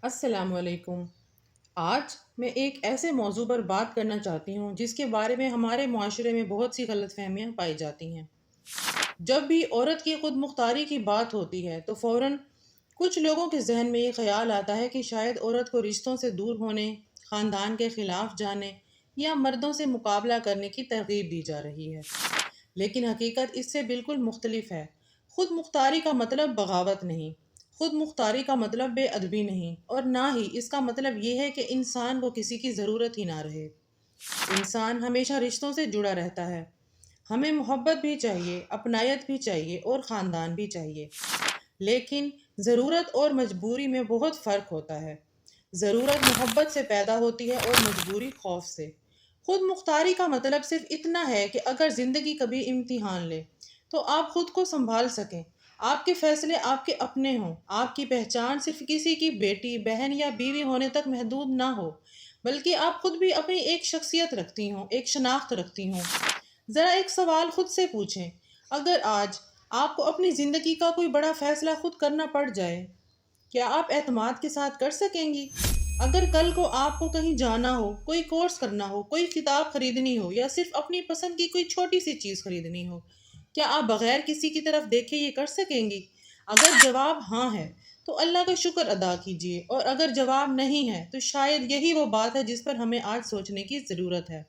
السلام علیکم۔ آج میں ایک ایسے موضوع پر بات کرنا چاہتی ہوں جس کے بارے میں ہمارے معاشرے میں بہت سی غلط فہمیاں پائی جاتی ہیں۔ جب بھی عورت کی خود مختاری کی بات ہوتی ہے تو فوراً کچھ لوگوں کے ذہن میں یہ خیال آتا ہے کہ شاید عورت کو رشتوں سے دور ہونے، خاندان کے خلاف جانے یا مردوں سے مقابلہ کرنے کی ترغیب دی جا رہی ہے۔ لیکن حقیقت اس سے بالکل مختلف ہے۔ خود مختاری کا مطلب بغاوت نہیں، خود مختاری کا مطلب بے ادبی نہیں، اور نہ ہی اس کا مطلب یہ ہے کہ انسان کو کسی کی ضرورت ہی نہ رہے۔ انسان ہمیشہ رشتوں سے جڑا رہتا ہے۔ ہمیں محبت بھی چاہیے، اپنائیت بھی چاہیے اور خاندان بھی چاہیے۔ لیکن ضرورت اور مجبوری میں بہت فرق ہوتا ہے۔ ضرورت محبت سے پیدا ہوتی ہے اور مجبوری خوف سے۔ خود مختاری کا مطلب صرف اتنا ہے کہ اگر زندگی کبھی امتحان لے تو آپ خود کو سنبھال سکیں، آپ کے فیصلے آپ کے اپنے ہوں، آپ کی پہچان صرف کسی کی بیٹی، بہن یا بیوی ہونے تک محدود نہ ہو، بلکہ آپ خود بھی اپنی ایک شخصیت رکھتی ہوں، ایک شناخت رکھتی ہوں۔ ذرا ایک سوال خود سے پوچھیں، اگر آج آپ کو اپنی زندگی کا کوئی بڑا فیصلہ خود کرنا پڑ جائے، کیا آپ اعتماد کے ساتھ کر سکیں گی؟ اگر کل کو آپ کو کہیں جانا ہو، کوئی کورس کرنا ہو، کوئی کتاب خریدنی ہو یا صرف اپنی پسند کی کوئی چھوٹی سی چیز خریدنی ہو، کیا آپ بغیر کسی کی طرف دیکھے یہ کر سکیں گی؟ اگر جواب ہاں ہے تو اللہ کا شکر ادا کیجیے، اور اگر جواب نہیں ہے تو شاید یہی وہ بات ہے جس پر ہمیں آج سوچنے کی ضرورت ہے۔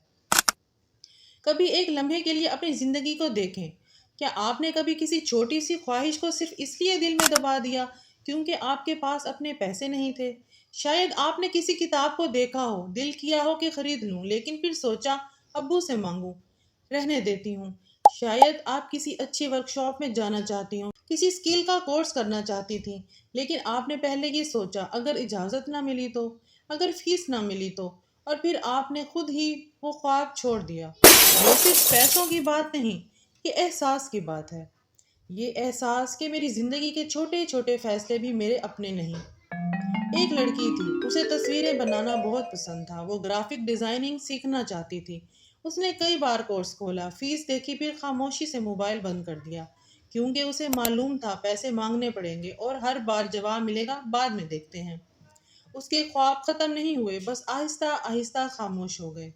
کبھی ایک لمحے کے لیے اپنی زندگی کو دیکھیں۔ کیا آپ نے کبھی کسی چھوٹی سی خواہش کو صرف اس لیے دل میں دبا دیا کیونکہ آپ کے پاس اپنے پیسے نہیں تھے؟ شاید آپ نے کسی کتاب کو دیکھا ہو، دل کیا ہو کہ خرید لوں، لیکن پھر سوچا ابو سے مانگوں، رہنے دیتی ہوں۔ شاید آپ کسی اچھی ورکشاپ میں جانا چاہتی ہوں، کسی اسکل کا کورس کرنا چاہتی تھی، لیکن آپ نے پہلے یہ سوچا اگر اجازت نہ ملی تو، اگر فیس نہ ملی تو، اور پھر آپ نے خود ہی وہ خواب چھوڑ دیا۔ یہ صرف پیسوں کی بات نہیں، یہ احساس کی بات ہے۔ یہ احساس کہ میری زندگی کے چھوٹے چھوٹے فیصلے بھی میرے اپنے نہیں۔ ایک لڑکی تھی، اسے تصویریں بنانا بہت پسند تھا، وہ گرافک ڈیزائننگ سیکھنا چاہتی تھی۔ اس نے کئی بار کورس کھولا، فیس دیکھی، پھر خاموشی سے موبائل بند کر دیا، کیونکہ اسے معلوم تھا پیسے مانگنے پڑیں گے اور ہر بار جواب ملے گا بعد میں دیکھتے ہیں۔ اس کے خواب ختم نہیں ہوئے، بس آہستہ آہستہ خاموش ہو گئے۔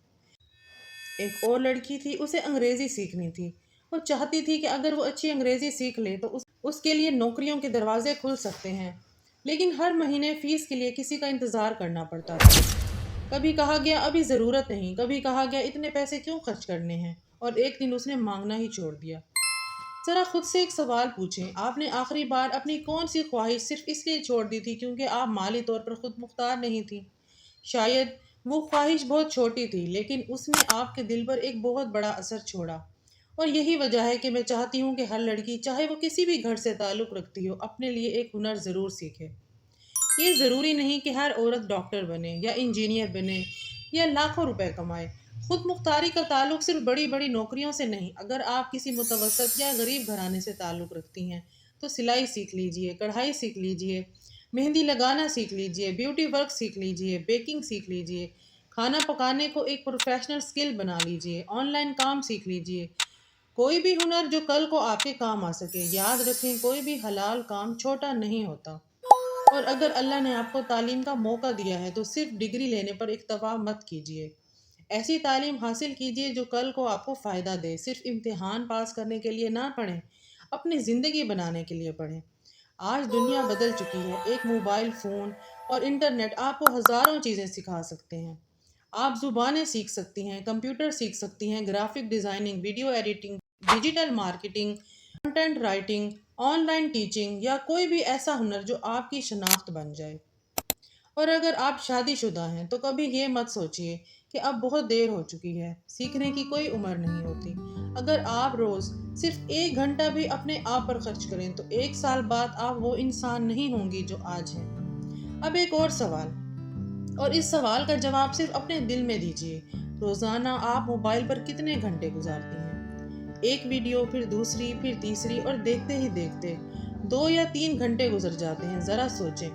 ایک اور لڑکی تھی، اسے انگریزی سیکھنی تھی۔ وہ چاہتی تھی کہ اگر وہ اچھی انگریزی سیکھ لے تو اس کے لیے نوکریوں کے دروازے کھل سکتے ہیں، لیکن ہر مہینے فیس کے لیے کسی کا انتظار کرنا پڑتا تھا۔ کبھی کہا گیا ابھی ضرورت نہیں، کبھی کہا گیا اتنے پیسے کیوں خرچ کرنے ہیں، اور ایک دن اس نے مانگنا ہی چھوڑ دیا۔ ذرا خود سے ایک سوال پوچھیں، آپ نے آخری بار اپنی کون سی خواہش صرف اس لیے چھوڑ دی تھی کیونکہ آپ مالی طور پر خود مختار نہیں تھی؟ شاید وہ خواہش بہت چھوٹی تھی، لیکن اس نے آپ کے دل پر ایک بہت بڑا اثر چھوڑا۔ اور یہی وجہ ہے کہ میں چاہتی ہوں کہ ہر لڑکی، چاہے وہ کسی بھی گھر سے تعلق رکھتی ہو، اپنے لیے ایک ہنر ضرور سیکھے۔ یہ ضروری نہیں کہ ہر عورت ڈاکٹر بنے یا انجینئر بنے یا لاکھوں روپے کمائے۔ خود مختاری کا تعلق صرف بڑی بڑی نوکریوں سے نہیں۔ اگر آپ کسی متوسط یا غریب گھرانے سے تعلق رکھتی ہیں تو سلائی سیکھ لیجئے، کڑھائی سیکھ لیجئے، مہندی لگانا سیکھ لیجئے، بیوٹی ورک سیکھ لیجئے، بیکنگ سیکھ لیجئے، کھانا پکانے کو ایک پروفیشنل سکل بنا لیجئے، آن لائن کام سیکھ لیجئے۔ کوئی بھی ہنر جو کل کو آپ کے کام آ سکے۔ یاد رکھیں، کوئی بھی حلال کام چھوٹا نہیں ہوتا۔ اور اگر اللہ نے آپ کو تعلیم کا موقع دیا ہے تو صرف ڈگری لینے پر اکتفا مت کیجیے۔ ایسی تعلیم حاصل کیجیے جو کل کو آپ کو فائدہ دے۔ صرف امتحان پاس کرنے کے لیے نہ پڑھیں، اپنی زندگی بنانے کے لیے پڑھیں۔ آج دنیا بدل چکی ہے، ایک موبائل فون اور انٹرنیٹ آپ کو ہزاروں چیزیں سکھا سکتے ہیں۔ آپ زبانیں سیکھ سکتی ہیں، کمپیوٹر سیکھ سکتی ہیں، graphic designing, video editing, digital marketing, content writing, on line teaching, یا کوئی بھی ایسا ہنر جو آپ کی شناخت بن جائے۔ اور اگر آپ شادی شدہ ہیں تو کبھی یہ مت سوچئے کہ اب بہت دیر ہو چکی ہے، سیکھنے کی کوئی عمر نہیں ہوتی۔ اگر آپ روز صرف 1 گھنٹہ بھی اپنے آپ پر خرچ کریں تو 1 سال بعد آپ وہ انسان نہیں ہوں گی جو آج ہیں۔ اب ایک اور سوال، اور اس سوال کا جواب صرف اپنے دل میں دیجئے۔ روزانہ آپ موبائل پر کتنے گھنٹے گزارتی ہیں؟ ایک ویڈیو، پھر دوسری، پھر تیسری، اور دیکھتے ہی دیکھتے 2 یا 3 گھنٹے گزر جاتے ہیں۔ ذرا سوچیں،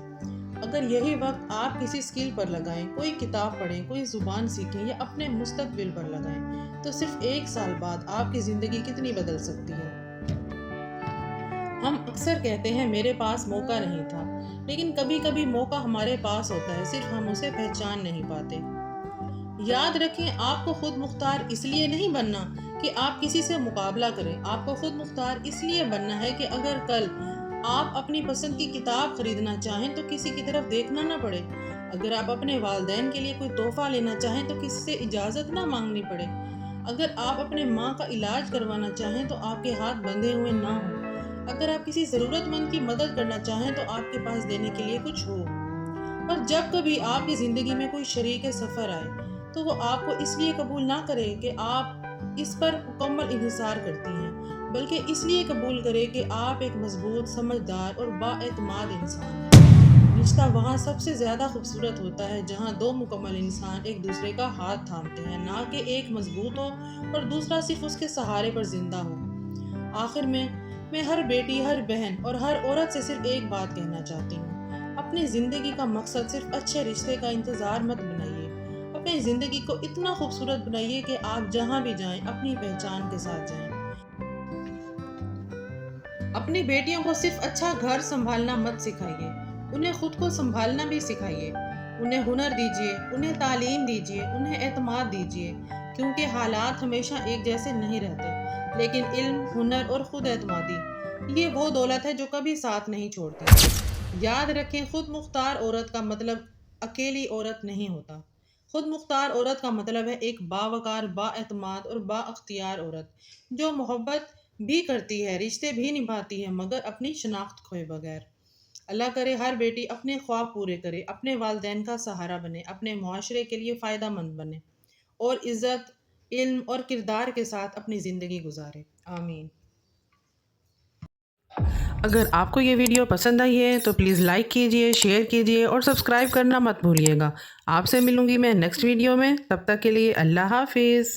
اگر یہی وقت آپ کسی سکل پر لگائیں، کوئی کتاب پڑھیں، کوئی زبان سیکھیں یا اپنے مستقبل پر لگائیں، تو صرف 1 سال بعد آپ کی زندگی کتنی بدل سکتی ہے۔ ہم اکثر کہتے ہیں میرے پاس موقع نہیں تھا، لیکن کبھی کبھی موقع ہمارے پاس ہوتا ہے، صرف ہم اسے پہچان نہیں پاتے۔ یاد رکھیں، آپ کو خود مختار اس لیے نہیں بننا کہ آپ کسی سے مقابلہ کریں، آپ کو خود مختار اس لیے بننا ہے کہ اگر کل آپ اپنی پسند کی کتاب خریدنا چاہیں تو کسی کی طرف دیکھنا نہ پڑے، اگر آپ اپنے والدین کے لیے کوئی تحفہ لینا چاہیں تو کسی سے اجازت نہ مانگنی پڑے، اگر آپ اپنے ماں کا علاج کروانا چاہیں تو آپ کے ہاتھ بندھے ہوئے نہ ہوں، اگر آپ کسی ضرورت مند کی مدد کرنا چاہیں تو آپ کے پاس دینے کے لیے کچھ ہو۔ اور جب کبھی آپ کی زندگی میں کوئی شریک سفر آئے تو وہ آپ کو اس لیے قبول نہ کرے کہ آپ اس پر مکمل انحصار کرتی ہیں، بلکہ اس لیے قبول کرے کہ آپ ایک مضبوط، سمجھدار اور بااعتماد انسان ہیں۔ رشتہ وہاں سب سے زیادہ خوبصورت ہوتا ہے جہاں دو مکمل انسان ایک دوسرے کا ہاتھ تھامتے ہیں، نہ کہ ایک مضبوط ہو اور دوسرا صرف اس کے سہارے پر زندہ ہو۔ آخر میں ہر بیٹی، ہر بہن اور ہر عورت سے صرف ایک بات کہنا چاہتی ہوں: اپنی زندگی کا مقصد صرف اچھے رشتے کا انتظار مت بنائیے، اپنی زندگی کو اتنا خوبصورت بنائیے کہ آپ جہاں بھی جائیں اپنی پہچان کے ساتھ جائیں۔ اپنی بیٹیوں کو صرف اچھا گھر سنبھالنا مت سکھائیے، انہیں خود کو سنبھالنا بھی سکھائیے، انہیں ہنر دیجیے، انہیں تعلیم دیجیے، انہیں اعتماد دیجیے، کیونکہ حالات ہمیشہ ایک جیسے نہیں رہتے، لیکن علم، ہنر اور خود اعتمادی یہ وہ دولت ہے جو کبھی ساتھ نہیں چھوڑتی۔ یاد رکھیں، خود مختار عورت کا مطلب اکیلی عورت نہیں ہوتا، خود مختار عورت کا مطلب ہے ایک باوقار، بااعتماد اور بااختیار عورت جو محبت بھی کرتی ہے، رشتے بھی نبھاتی ہے، مگر اپنی شناخت کھوئے بغیر۔ اللہ کرے ہر بیٹی اپنے خواب پورے کرے، اپنے والدین کا سہارا بنے، اپنے معاشرے کے لیے فائدہ مند بنے اور عزت، علم اور کردار کے ساتھ اپنی زندگی گزارے۔ آمین۔ اگر آپ کو یہ ویڈیو پسند آئی ہے تو پلیز لائک کیجئے، شیئر کیجئے اور سبسکرائب کرنا مت بھولیے گا۔ آپ سے ملوں گی میں نیکسٹ ویڈیو میں، تب تک کے لیے اللہ حافظ۔